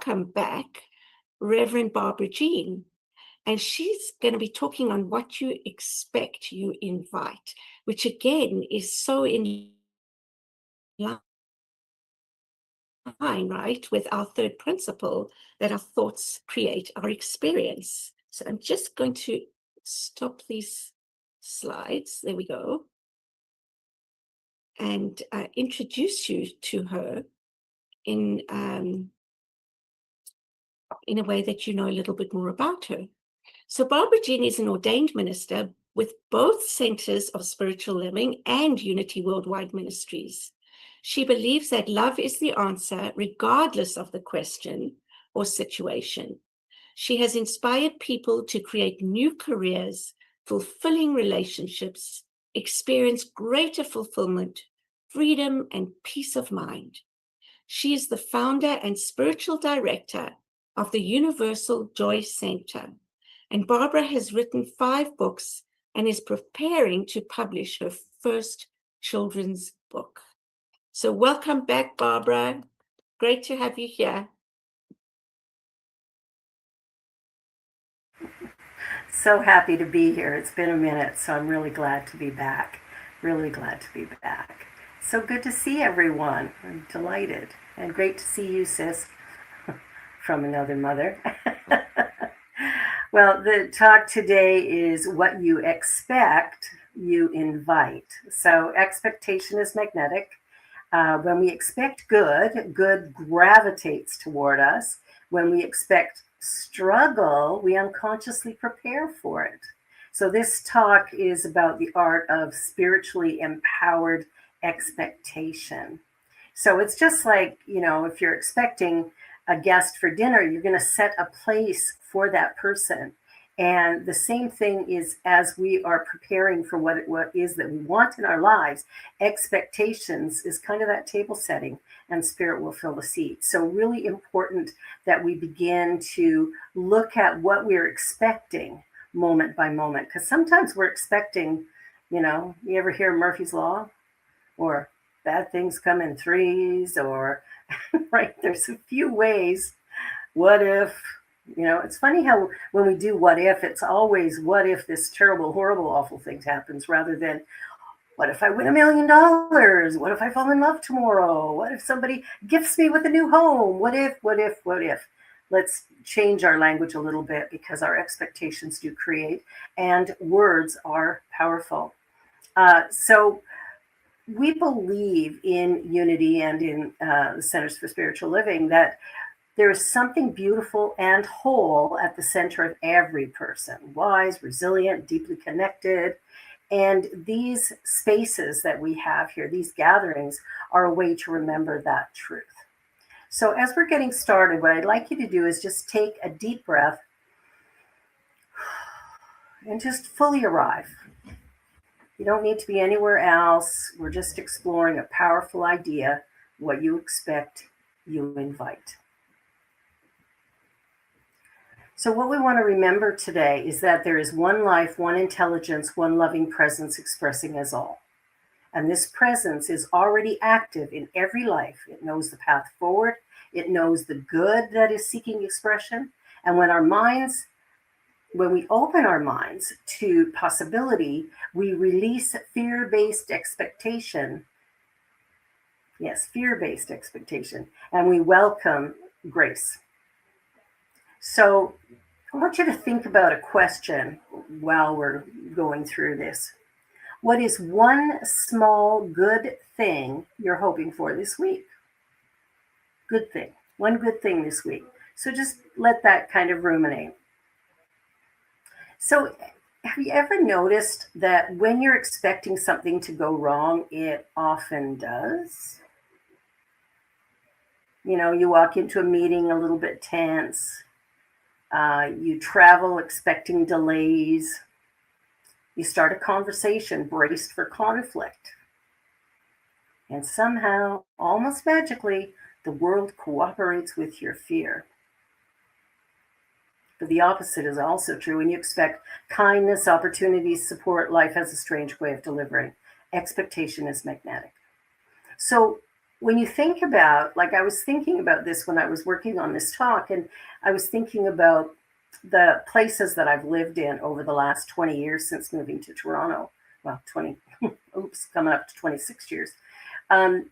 welcome back Reverend Barbara Jean. And she's going to be talking on what you expect, you invite, which again is so in line, right, with our third principle that our thoughts create our experience. So I'm just going to stop these slides. There we go. And introduce you to her in a way that you know a little bit more about her. So Barbara Jean is an ordained minister with both Centers of Spiritual Living and Unity Worldwide Ministries. She believes that love is the answer, regardless of the question or situation. She has inspired people to create new careers, fulfilling relationships, experience greater fulfillment, freedom, and peace of mind. She is the founder and spiritual director of the Universal Joy Center. And Barbara has written 5 books and is preparing to publish her first children's book. So welcome back, Barbara. Great to have you here. So happy to be here. It's been a minute, so I'm really glad to be back. Really glad to be back. So good to see everyone. I'm delighted. And great to see you, sis, from another mother. Well, the talk today is what you expect, you invite. So expectation is magnetic. When we expect good, good gravitates toward us. When we expect struggle, we unconsciously prepare for it. So this talk is about the art of spiritually empowered expectation. So it's just like, if you're expecting a guest for dinner, you're going to set a place for that person. And the same thing is as we are preparing for what is that we want in our lives, expectations is kind of that table setting, and spirit will fill the seat. So really important that we begin to look at what we're expecting moment by moment, because sometimes we're expecting, you ever hear Murphy's Law, or bad things come in threes, or right, there's a few ways. What if, it's funny how when we do what if, it's always what if this terrible, horrible, awful thing happens, rather than what if I win $1 million? What if I fall in love tomorrow? What if somebody gifts me with a new home? What if, what if, what if? Let's change our language a little bit, because our expectations do create, and words are powerful. So we believe in unity and in the Centers for Spiritual Living that there is something beautiful and whole at the center of every person, wise, resilient, deeply connected. And these spaces that we have here, these gatherings, are a way to remember that truth. So as we're getting started, what I'd like you to do is just take a deep breath and just fully arrive. You don't need to be anywhere else. We're just exploring a powerful idea. What you expect, you invite. So what we want to remember today is that there is one life, one intelligence, one loving presence expressing us all. And this presence is already active in every life. It knows the path forward. It knows the good that is seeking expression. And when we open our minds to possibility, we release fear-based expectation. Yes, fear-based expectation. And we welcome grace. So I want you to think about a question while we're going through this. What is one small good thing you're hoping for this week? Good thing. One good thing this week. So just let that kind of ruminate. So have you ever noticed that when you're expecting something to go wrong, it often does? You walk into a meeting a little bit tense. You travel expecting delays. You start a conversation braced for conflict. And somehow, almost magically, the world cooperates with your fear. But the opposite is also true. When you expect kindness, opportunities, support, life has a strange way of delivering. Expectation is magnetic. So when you think about, like, I was thinking about this when I was working on this talk, and I was thinking about the places that I've lived in over the last 20 years since moving to Toronto. Well, 20, oops, coming up to 26 years. Um,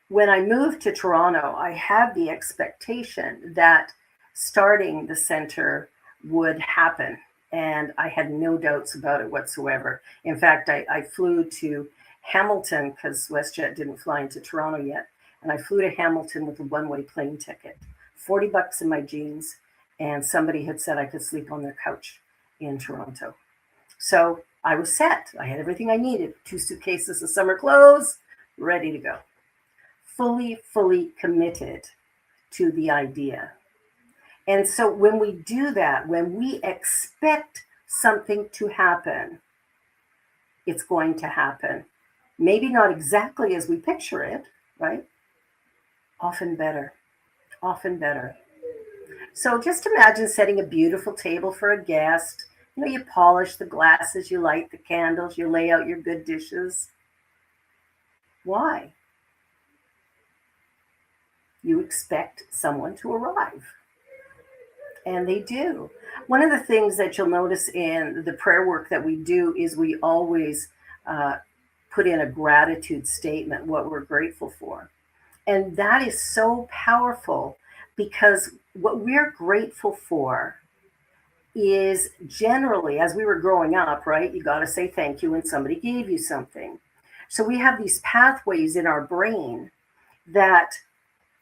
when I moved to Toronto, I had the expectation that starting the center would happen. And I had no doubts about it whatsoever. In fact, I flew to Hamilton because WestJet didn't fly into Toronto yet. And I flew to Hamilton with a one-way plane ticket, $40 in my jeans. And somebody had said I could sleep on their couch in Toronto. So I was set. I had everything I needed, 2 suitcases of summer clothes, ready to go. Fully committed to the idea. And so when we do that, when we expect something to happen, it's going to happen. Maybe not exactly as we picture it, right? Often better, often better. So just imagine setting a beautiful table for a guest. You know, you polish the glasses, you light the candles, you lay out your good dishes. Why? You expect someone to arrive. And they do. One of the things that you'll notice in the prayer work that we do is we always put in a gratitude statement, what we're grateful for. And that is so powerful because what we're grateful for is generally, as we were growing up, right? You got to say thank you when somebody gave you something. So we have these pathways in our brain that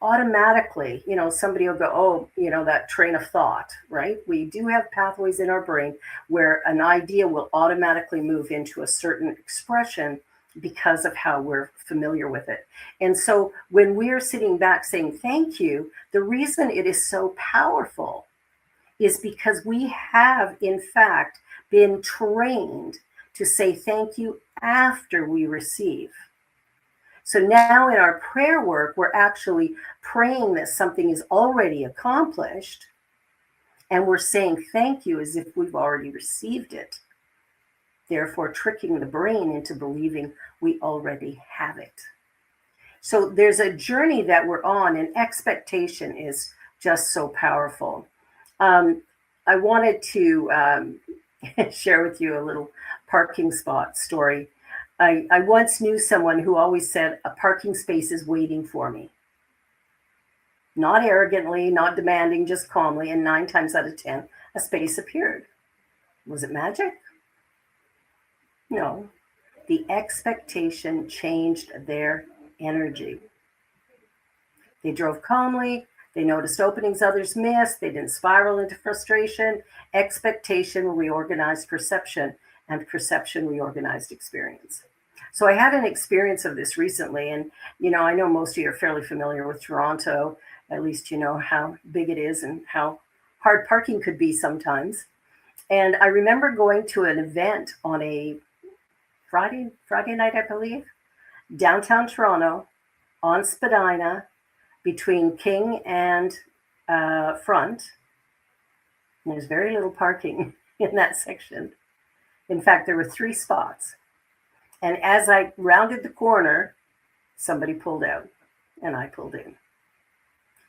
automatically, you know, somebody will go, oh, you know, that train of thought, right? We do have pathways in our brain where an idea will automatically move into a certain expression because of how we're familiar with it. And so when we're sitting back saying thank you, the reason it is so powerful is because we have, in fact, been trained to say thank you after we receive. So now in our prayer work, we're actually praying that something is already accomplished, and we're saying thank you as if we've already received it, therefore tricking the brain into believing we already have it. So there's a journey that we're on, and expectation is just so powerful. I wanted to share with you a little parking spot story. I once knew someone who always said, a parking space is waiting for me. Not arrogantly, not demanding, just calmly, and 9 times out of 10, a space appeared. Was it magic? No. The expectation changed their energy. They drove calmly. They noticed openings others missed. They didn't spiral into frustration. Expectation reorganized perception, and perception reorganized experience. So I had an experience of this recently, and you know, I know most of you are fairly familiar with Toronto. At least you know how big it is and how hard parking could be sometimes. And I remember going to an event on a Friday night, I believe, downtown Toronto, on Spadina, between King and Front. And there's very little parking in that section. In fact, there were 3 spots. And as I rounded the corner, somebody pulled out and I pulled in,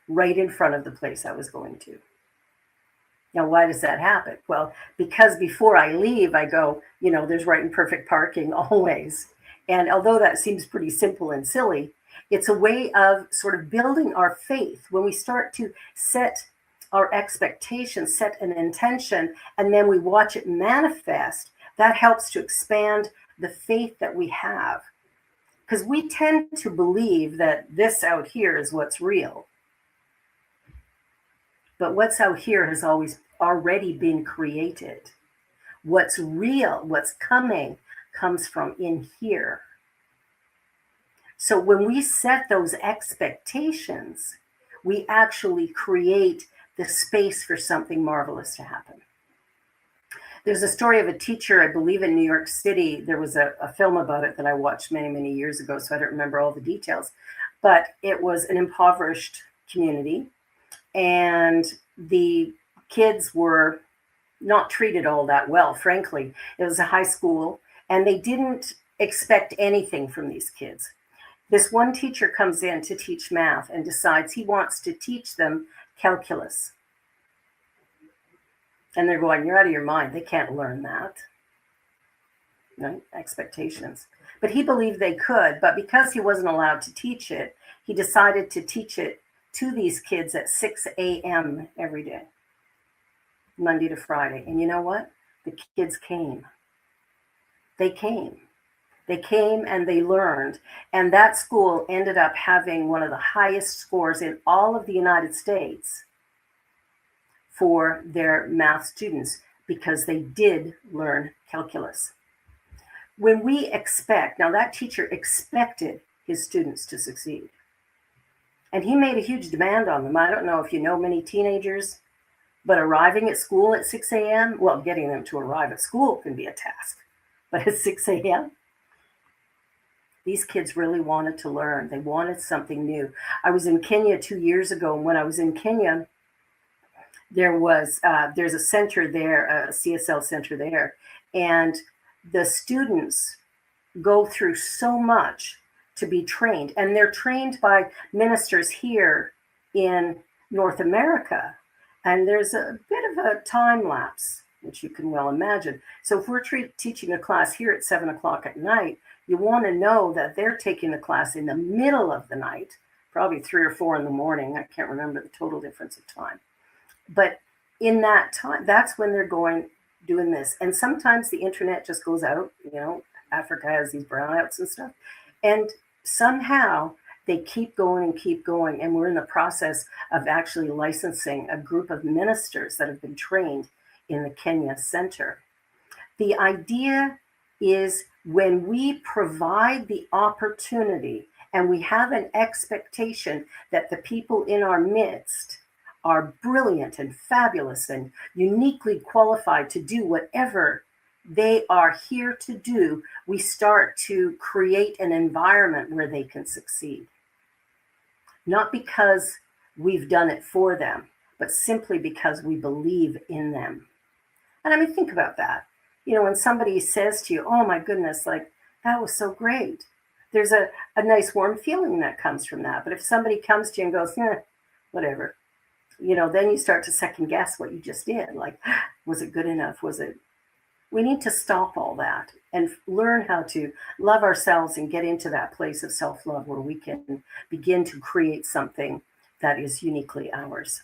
right in front of the place I was going to. Now, why does that happen? Well, because before I leave, I go, you know, there's right and perfect parking always. And although that seems pretty simple and silly, it's a way of sort of building our faith. When we start to set our expectations, set an intention, and then we watch it manifest, that helps to expand the faith that we have. Because we tend to believe that this out here is what's real. But what's out here has always already been created. What's real, what's coming, comes from in here. So when we set those expectations, we actually create the space for something marvelous to happen. There's a story of a teacher, I believe in New York City. There was a film about it that I watched many, many years ago, so I don't remember all the details. But it was an impoverished community, and the kids were not treated all that well, frankly. It was a high school, and they didn't expect anything from these kids. This one teacher comes in to teach math and decides he wants to teach them calculus. And they're going, you're out of your mind. They can't learn that. Right? Expectations. But he believed they could, but because he wasn't allowed to teach it, he decided to teach it to these kids at 6 a.m. every day, Monday to Friday. And you know what? The kids came. They came. They came and they learned. And that school ended up having one of the highest scores in all of the United States for their math students because they did learn calculus. When we expect, now that teacher expected his students to succeed. And he made a huge demand on them. I don't know if you know many teenagers, but arriving at school at 6 a.m., well, getting them to arrive at school can be a task. But at 6 a.m., these kids really wanted to learn. They wanted something new. I was in Kenya 2 years ago, and when I was in Kenya, there's a center there, a CSL center there, and the students go through so much to be trained, and they're trained by ministers here in North America, and there's a bit of a time lapse, which you can well imagine. So if we're teaching a class here at 7 o'clock at night, you want to know that they're taking the class in the middle of the night, probably 3 or 4 in the morning. I can't remember the total difference of time. But in that time, that's when they're doing this. And sometimes the internet just goes out. Africa has these brownouts and stuff. And somehow they keep going and keep going. And we're in the process of actually licensing a group of ministers that have been trained in the Kenya Center. The idea is when we provide the opportunity and we have an expectation that the people in our midst are brilliant and fabulous and uniquely qualified to do whatever they are here to do, we start to create an environment where they can succeed. Not because we've done it for them, but simply because we believe in them. And I mean, think about that. When somebody says to you, oh my goodness, like, that was so great. There's a nice warm feeling that comes from that. But if somebody comes to you and goes, whatever, then you start to second guess what you just did. Like, was it good enough? We need to stop all that and learn how to love ourselves and get into that place of self-love where we can begin to create something that is uniquely ours.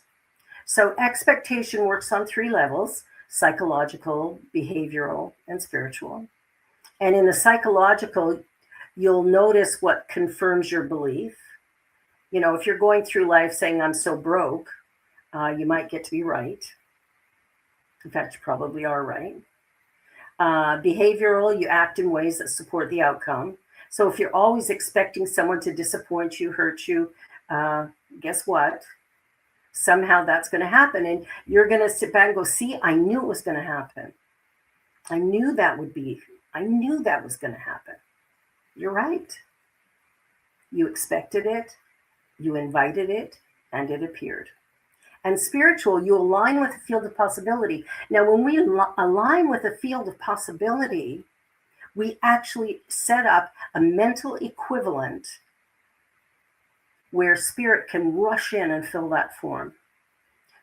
So expectation works on 3 levels: psychological, behavioral, and spiritual. And in the psychological, you'll notice what confirms your belief. If you're going through life saying, I'm so broke, you might get to be right. In fact, you probably are right. Behavioral, you act in ways that support the outcome. So if you're always expecting someone to disappoint you, hurt you, guess what? Somehow that's going to happen. And you're going to sit back and go, see, I knew it was going to happen. I knew that was going to happen. You're right. You expected it, you invited it, and it appeared. And spiritual, you align with the field of possibility. Now, when we align with the field of possibility, we actually set up a mental equivalent where spirit can rush in and fill that form.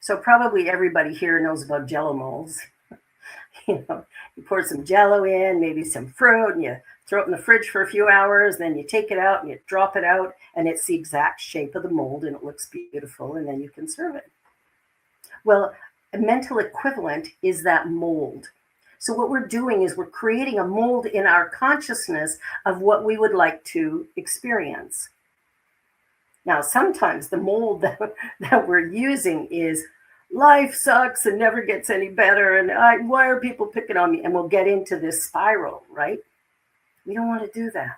So probably everybody here knows about Jell-O molds. You pour some Jell-O in, maybe some fruit, and you throw it in the fridge for a few hours, then you take it out and you drop it out, and it's the exact shape of the mold, and it looks beautiful, and then you can serve it. Well, a mental equivalent is that mold. So what we're doing is we're creating a mold in our consciousness of what we would like to experience. Now, sometimes the mold that we're using is life sucks and never gets any better, and why are people picking on me? And we'll get into this spiral, right? We don't want to do that.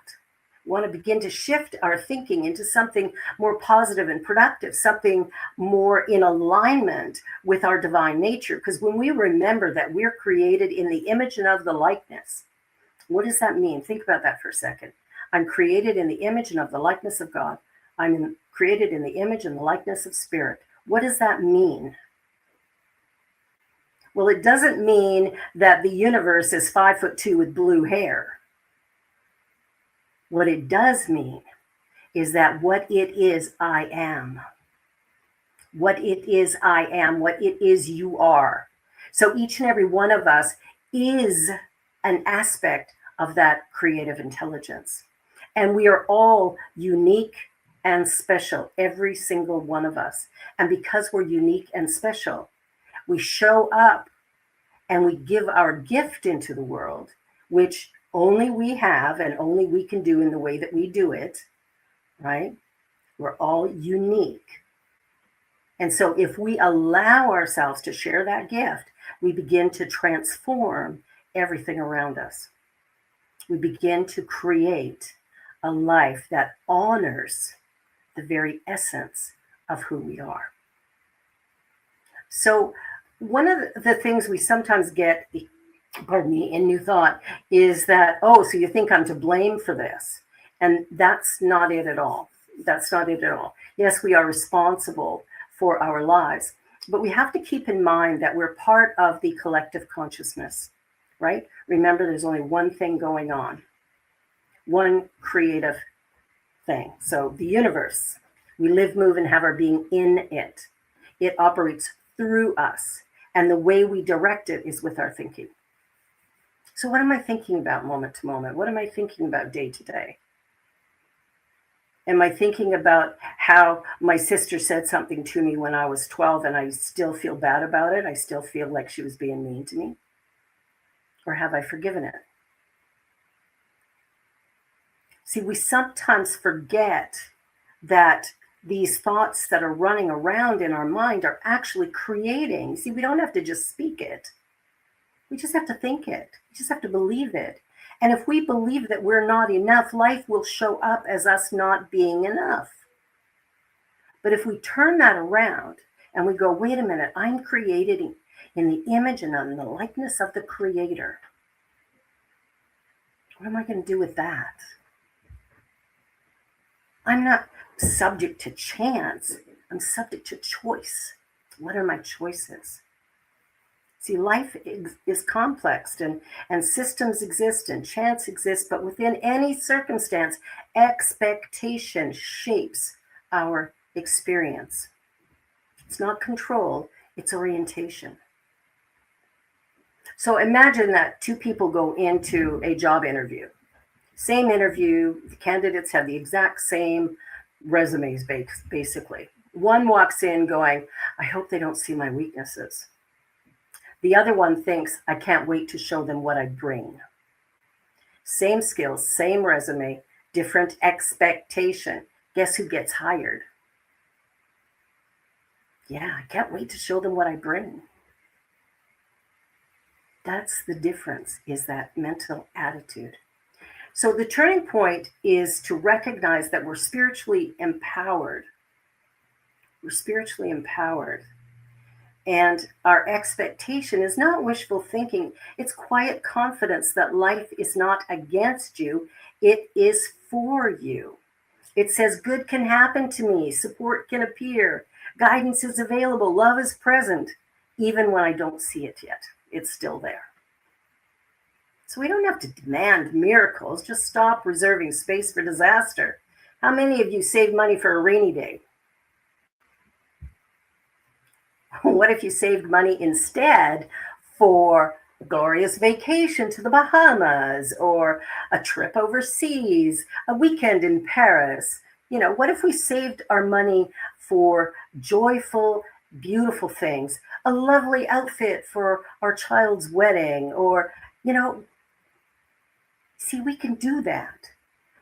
We want to begin to shift our thinking into something more positive and productive, something more in alignment with our divine nature. Because when we remember that we're created in the image and of the likeness, what does that mean? Think about that for a second. I'm created in the image and of the likeness of God. I'm created in the image and the likeness of spirit. What does that mean? Well, it doesn't mean that the universe is 5'2" with blue hair. What it does mean is that what it is, I am. What it is, I am. What it is, you are. So each and every one of us is an aspect of that creative intelligence. And we are all unique and special, every single one of us. And because we're unique and special, we show up and we give our gift into the world, which only we have and only we can do in the way that we do it, right? We're all unique. And so if we allow ourselves to share that gift, we begin to transform everything around us. We begin to create a life that honors the very essence of who we are. So one of the things we sometimes get, pardon me, in New Thought is that, oh, so you think I'm to blame for this. And that's not it at all. That's not it at all. Yes, we are responsible for our lives, but we have to keep in mind that we're part of the collective consciousness, right? Remember, there's only one thing going on, one creative thing. So the universe, we live, move, and have our being in it. It operates through us, and the way we direct it is with our thinking. So what am I thinking about moment to moment? What am I thinking about day to day? Am I thinking about how my sister said something to me when I was 12 and I still feel bad about it? I still feel like she was being mean to me? Or have I forgiven it? See, we sometimes forget that these thoughts that are running around in our mind are actually creating. See, we don't have to just speak it. We just have to think it. We just have to believe it. And if we believe that we're not enough, life will show up as us not being enough. But if we turn that around and we go, wait a minute, I'm created in the image and in the likeness of the Creator. What am I going to do with that? I'm not subject to chance. I'm subject to choice. What are my choices? See, life is complex and systems exist and chance exists, but within any circumstance, expectation shapes our experience. It's not control, it's orientation. So imagine that two people go into a job interview. Same interview, the candidates have the exact same resumes, basically. One walks in going, I hope they don't see my weaknesses. The other one thinks, I can't wait to show them what I bring. Same skills, same resume, different expectation. Guess who gets hired? Yeah, I can't wait to show them what I bring. That's the difference, is that mental attitude. So the turning point is to recognize that we're spiritually empowered. We're spiritually empowered. And our expectation is not wishful thinking. It's quiet confidence that life is not against you. It is for you. It says good can happen to me. Support can appear. Guidance is available. Love is present. Even when I don't see it yet, it's still there. So we don't have to demand miracles. Just stop reserving space for disaster. How many of you save money for a rainy day? What if you saved money instead for a glorious vacation to the Bahamas or a trip overseas, a weekend in Paris? You know, what if we saved our money for joyful, beautiful things, a lovely outfit for our child's wedding, or, you know, see, we can do that.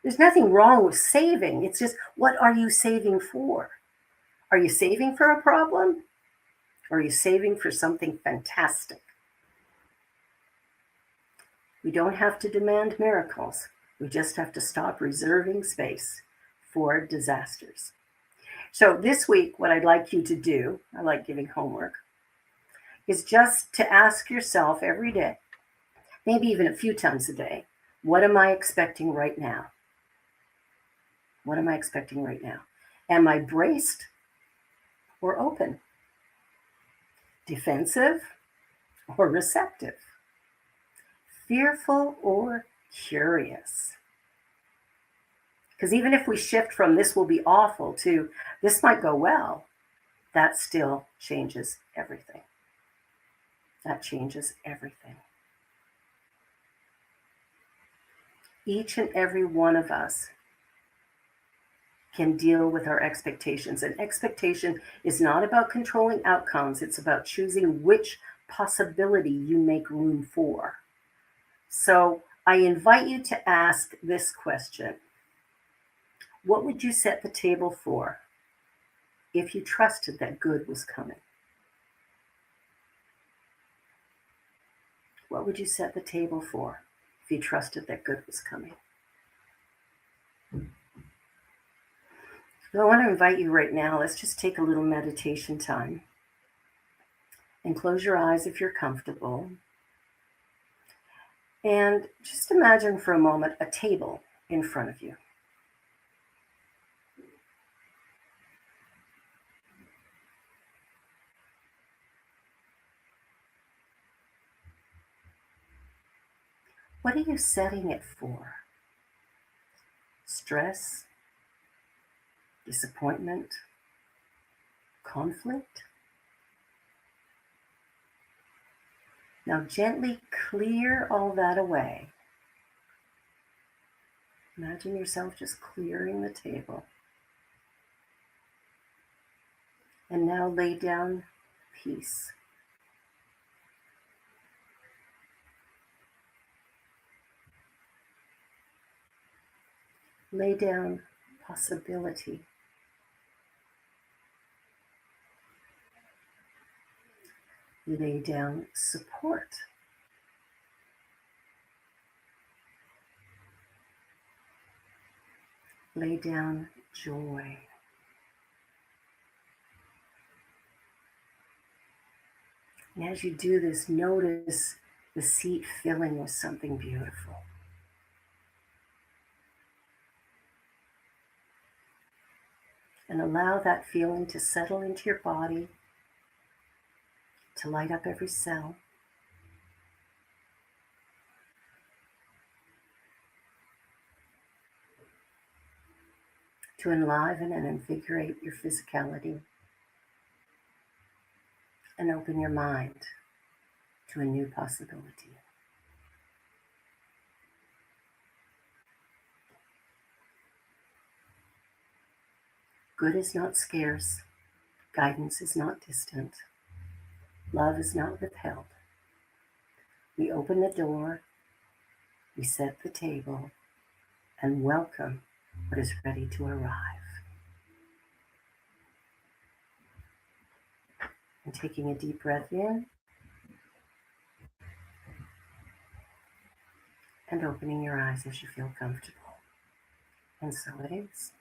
There's nothing wrong with saving. It's just, what are you saving for? Are you saving for a problem? Or are you saving for something fantastic? We don't have to demand miracles. We just have to stop reserving space for disasters. So this week, what I'd like you to do, I like giving homework, is just to ask yourself every day, maybe even a few times a day, what am I expecting right now? What am I expecting right now? Am I braced or open? Defensive or receptive? Fearful or curious? Because even if we shift from this will be awful to this might go well, that still changes everything. That changes everything. Each and every one of us can deal with our expectations. And expectation is not about controlling outcomes, it's about choosing which possibility you make room for. So I invite you to ask this question: what would you set the table for if you trusted that good was coming? What would you set the table for if you trusted that good was coming? So I want to invite you right now, let's just take a little meditation time. And close your eyes if you're comfortable. And just imagine for a moment a table in front of you. What are you setting it for? Stress? Disappointment? Conflict? Now gently clear all that away. Imagine yourself just clearing the table. And now lay down peace. Lay down possibility. Lay down support. Lay down joy. And as you do this, notice the seat filling with something beautiful. And allow that feeling to settle into your body, to light up every cell. To enliven and invigorate your physicality. And open your mind to a new possibility. Good is not scarce. Guidance is not distant. Love is not withheld. We open the door, we set the table, and welcome what is ready to arrive. And taking a deep breath in, and opening your eyes as you feel comfortable. And so it is.